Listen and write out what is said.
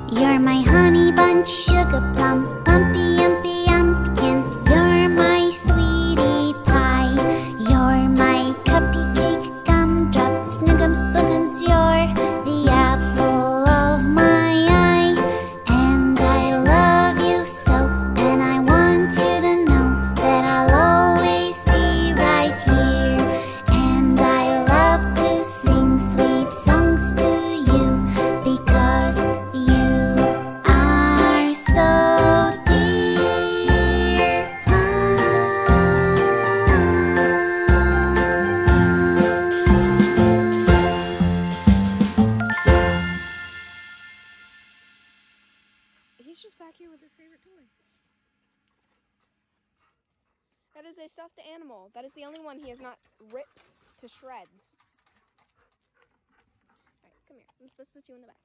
You're my honey bunch, sugar plum, bumpy, yumpy, yumpkin. You're my sweetie pie. You're my cupcake, gumdrop, snookums, bookums. You're the apple of my eye. And I love you so, and I want you to know that I'll always be right here. And I love to sing sweet songs to you, because you are so dear. He's just back here with his favorite toy. That is a stuffed animal. That is the only one he has not ripped to shreds. Alright, come here. I'm supposed to put you in the back.